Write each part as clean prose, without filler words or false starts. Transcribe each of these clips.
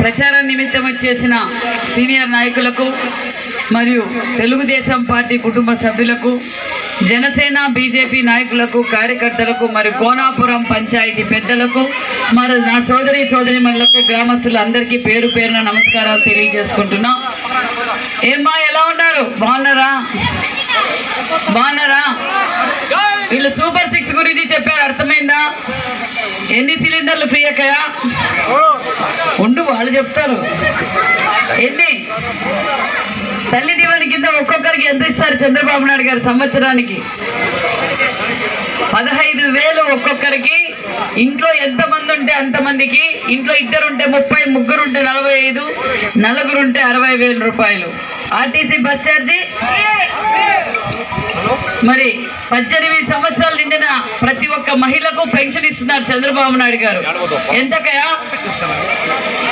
ప్రచార నిమిత్తం వచ్చేసిన సీనియర్ నాయకులకు మరియు తెలుగుదేశం పార్టీ కుటుంబ సభ్యులకు, జనసేన బీజేపీ నాయకులకు, కార్యకర్తలకు, మరియు కోనాపురం పంచాయతీ పెద్దలకు, మరి నా సోదరిమణులకు, గ్రామస్తులందరికీ పేరు పేరున నమస్కారాలు తెలియజేసుకుంటున్నా. ఏమ్మా, ఎలా ఉన్నారు? బాగున్నారా? వీళ్ళు సూపర్ 6 గురించి చెప్పారు, అర్థమైందా? ఎన్ని సిలిండర్లు ఫ్రీ అక్కయా? ఉండు, వాళ్ళు చెప్తారు. ఎన్ని తల్లి దీవెన కింద ఒక్కొక్కరికి ఎంత ఇస్తారు చంద్రబాబు నాయుడు గారు సంవత్సరానికి? 15,000 ఒక్కొక్కరికి. ఇంట్లో ఎంతమంది ఉంటే అంతమందికి. ఇంట్లో 2 ఉంటే 30, 3 ఉంటే 45, 4 ఉంటే 60,000 రూపాయలు. ఆర్టీసీ బస్ ఛార్జీ మరి 18 సంవత్సరాలు నిండిన ప్రతి ఒక్క మహిళకు పెన్షన్ ఇస్తున్నారు చంద్రబాబు నాయుడు గారు. ఎంతకయా?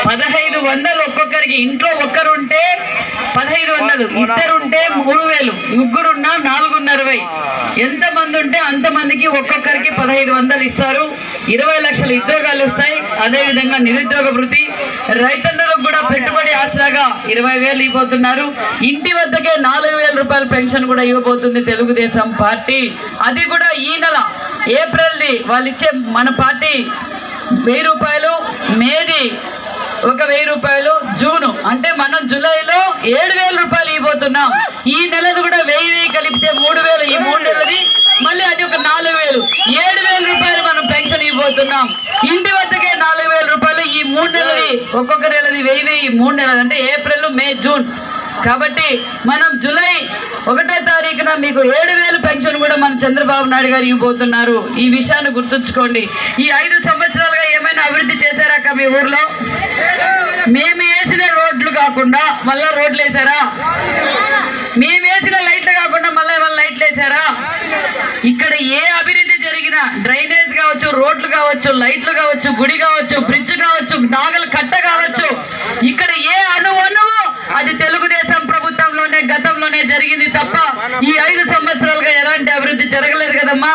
1,500 ఒక్కొక్కరికి. ఇంట్లో ఒక్కరుంటే 1,500, 2 ఉంటే 3,000, 3 ఉన్నా 4,40. ఎంతమంది ఉంటే అంతమందికి ఒక్కొక్కరికి 1,500 ఇస్తారు. 20 లక్షల ఉద్యోగాలు వస్తాయి. అదేవిధంగా నిరుద్యోగ వృత్తి, రైతన్నలకు కూడా పెట్టుబడి ఆసరాగా 20,000 ఇవ్వబోతున్నారు. ఇంటి వద్దకే 4,000 రూపాయల పెన్షన్ కూడా ఇవ్వబోతుంది తెలుగుదేశం పార్టీ. అది కూడా ఈ నెల ఏప్రిల్ది వాళ్ళు ఇచ్చే మన పార్టీ 1,000 రూపాయలు, మేది 1,000 రూపాయలు, జూను అంటే మనం జూలైలో 7,000 రూపాయలు ఇవ్వబోతున్నాం. ఈ నెలది కూడా 1,000 కలిపితే 3,000. ఈ 3 నెలది మళ్ళీ అది ఒక 4,000, 7,000 రూపాయలు మనం పెన్షన్ ఇవ్వబోతున్నాం. ఇంటి వద్దకే 4,000 రూపాయలు. ఈ 3 నెలది ఒక్కొక్క నెలది 1,000, 3 నెలలు అంటే ఏప్రిల్, మే, జూన్. కాబట్టి మనం జూలై 1వ తారీఖున మీకు 7,000 పెన్షన్ కూడా మన చంద్రబాబు నాయుడు గారు ఇవ్వబోతున్నారు. ఈ విషయాన్ని గుర్తుంచుకోండి. ఈ 5 సంవత్సరాలుగా ఏమైనా అభివృద్ధి చేశారాక మీ ఊర్లో? మేము వేసిన రోడ్లు కాకుండా మళ్ళా రోడ్లు వేసారా? మేము వేసిన లైట్లు కాకుండా మళ్ళీ ఏమైనా లైట్లు వేసారా? ఇక్కడ ఏ అభివృద్ధి జరిగినా, డ్రైనేజ్ కావచ్చు, రోడ్లు కావచ్చు, లైట్లు కావచ్చు, గుడి కావచ్చు, బ్రిడ్జ్ కావచ్చు, నాగల కట్ట కావచ్చు, ఇక్కడ ఏ అణువణువు అది తెలుగుదేశం ప్రభుత్వంలోనే గతంలోనే జరిగింది తప్ప ఈ 5 సంవత్సరాలుగా ఎలాంటి అభివృద్ధి జరగలేదు కదమ్మా.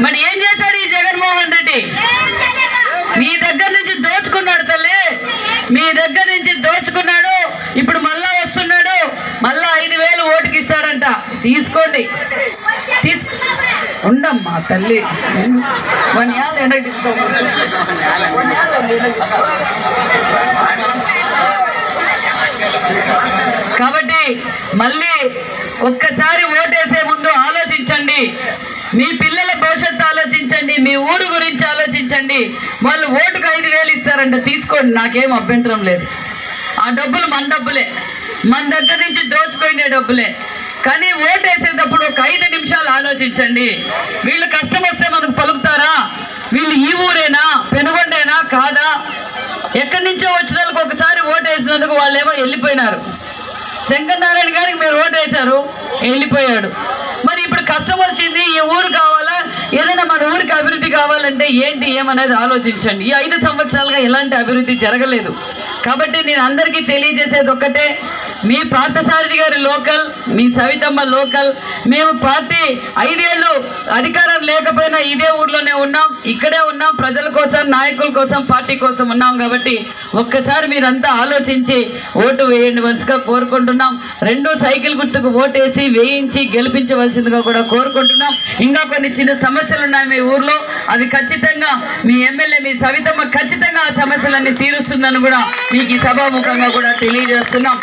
మరి ఏం చేశాడు ఈ జగన్మోహన్ రెడ్డి? మీ దగ్గర నుంచి దోచుకున్నాడు తల్లి, మీ దగ్గర నుంచి దోచుకున్నాడు. ఇప్పుడు మళ్ళా వస్తున్నాడు, మళ్ళా 5,000 ఓటుకి ఇస్తాడంట. తీసుకోండి, ఉండమ్మా తల్లి. కాబట్టి మళ్ళీ ఒక్కసారి ఓటేసే ముందు ఆలోచించండి. మీ పిల్లల భవిష్యత్తు ఆలోచించండి, మీ ఊరు గురించి ఆలోచించండి. వాళ్ళు ఓటుకు 5,000 ఇస్తారంట, తీసుకోండి, నాకేం అభ్యంతరం లేదు. ఆ డబ్బులు మన డబ్బులే, మన దగ్గర నుంచి దోచుకునే డబ్బులే. కానీ ఓటు వేసేటప్పుడు ఒక 5 నిమిషాలు ఆలోచించండి. వీళ్ళు కష్టం వస్తే మనకు పలుకుతారా? వీళ్ళు ఈ ఊరేనా, పెనుగొండేనా, కాదా? ఎక్కడి నుంచో వచ్చిన వాళ్ళకి ఒకసారి ఓటు వేసినందుకు వాళ్ళేమో వెళ్ళిపోయినారు. శంకరనారాయణ గారికి మీరు ఓటు వేశారు, వెళ్ళిపోయాడు. మరి ఇప్పుడు కష్టం వచ్చింది, ఈ ఊరు కావాలా, ఏదైనా మన ఊరికి అభివృద్ధి కావాలంటే ఏంటి ఏమనేది ఆలోచించండి. ఈ 5 సంవత్సరాలుగా ఎలాంటి అభివృద్ధి జరగలేదు. కాబట్టి నేను అందరికీ తెలియజేసేది ఒక్కటే, మీ పార్థసారథి గారి లోకల్, మీ సవితమ్మ లోకల్. మేము పార్టీ 5 ఏళ్ళు అధికారం లేకపోయినా ఇదే ఊర్లోనే ఉన్నాం, ఇక్కడే ఉన్నాం, ప్రజల కోసం, నాయకుల కోసం, పార్టీ కోసం ఉన్నాం. కాబట్టి ఒక్కసారి మీరంతా ఆలోచించి ఓటు వేయండి వలసగా కోరుకుంటున్నాం. 2 సైకిల్ గుర్తుకు ఓటేసి వేయించి గెలిపించవలసిందిగా కూడా కోరుకుంటున్నాం. ఇంకా కొన్ని చిన్న సమస్యలు ఉన్నాయి మీ ఊర్లో, అవి ఖచ్చితంగా మీ ఎమ్మెల్యే మీ సవితమ్మ ఖచ్చితంగా ఆ సమస్యలన్నీ తీరుస్తుందని కూడా మీకు ఈ సభాముఖంగా కూడా తెలియజేస్తున్నాం.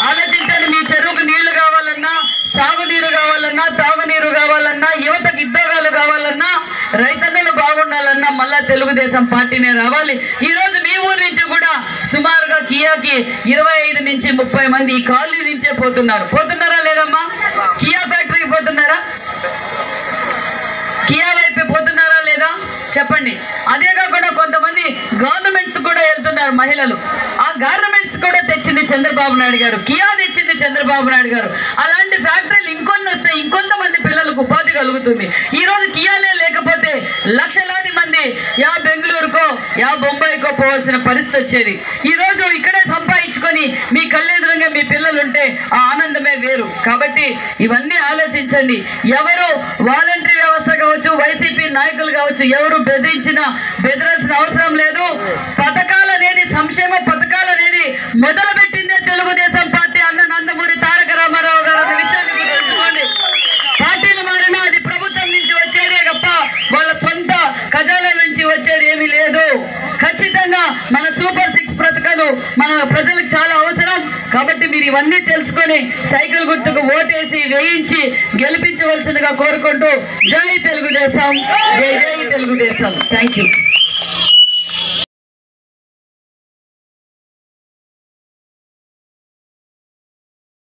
ఆలోచించండి. మీ చెరువుకు నీళ్లు కావాలన్నా, సాగునీరు కావాలన్నా, తాగునీరు కావాలన్నా, యువతకు ఉద్యోగాలు కావాలన్నా, రైతన్నలు బాగుండాలన్నా మళ్ళా తెలుగుదేశం పార్టీనే రావాలి. ఈ రోజు మీ ఊరు నుంచి కూడా సుమారుగా కియాకి 25 నుంచి 30 మంది ఈ కాలనీ నుంచే పోతున్నారా లేదమ్మా? కియా ఫ్యాక్టరీకి పోతున్నారా? కియా వైపు పోతున్నారా లేదా చెప్పండి. అదే కాకుండా కొంతమంది గవర్నమెంట్స్ కూడా వెళ్తున్నారు మహిళలు. ఆ గవర్నమెంట్స్ కూడా తెచ్చింది చంద్రబాబు నాయుడు గారు, కియా తెచ్చింది చంద్రబాబు నాయుడు గారు. అలాంటి ఫ్యాక్టరీలు ఇంకొన్ని వస్తే ఇంకొంతమంది పిల్లలకు ఉపాధి కలుగుతుంది. ఈ రోజు కియాలే లేకపోతే లక్షలాది మంది యా బెంగళూరుకో యా బొంబాయికో పోవాల్సిన పరిస్థితి వచ్చేది. ఈ రోజు ఇక్కడే సంపాదించుకొని మీ కళ్ళెదురుగా మీ పిల్లలు ఉంటే ఆ ఆనందమే వేరు. కాబట్టి ఇవన్నీ ఆలోచించండి. ఎవరు వాలంటరీ వ్యవస్థ కావచ్చు, వైసీపీ నాయకులు కావచ్చు, ఎవరు బెదిరించినా బెదరాల్సిన అవసరం లేదు. పథకాలు అనేది సంక్షేమ పథకాలు మొదలుపెట్టిందే తెలుగుదేశం పార్టీ అన్న నందమూరి తారక రామారావు గారు అనే విషయాన్ని గుర్తుంచుకోండి. పార్టీలు మారినా అది ప్రభుత్వం నుంచి వచ్చేదే తప్ప వాళ్ళ సొంత ఖజానా నుంచి వచ్చేది ఏమీ లేదు. ఖచ్చితంగా మన సూపర్ 6 పథకాలు మన ప్రజలకు చాలా అవసరం. కాబట్టి మీరు ఇవన్నీ తెలుసుకొని సైకిల్ గుర్తుకు ఓటేసి వేయించి గెలిపించవలసిందిగా కోరుకుంటూ జై తెలుగుదేశం, జై జై తెలుగుదేశం. Thank you.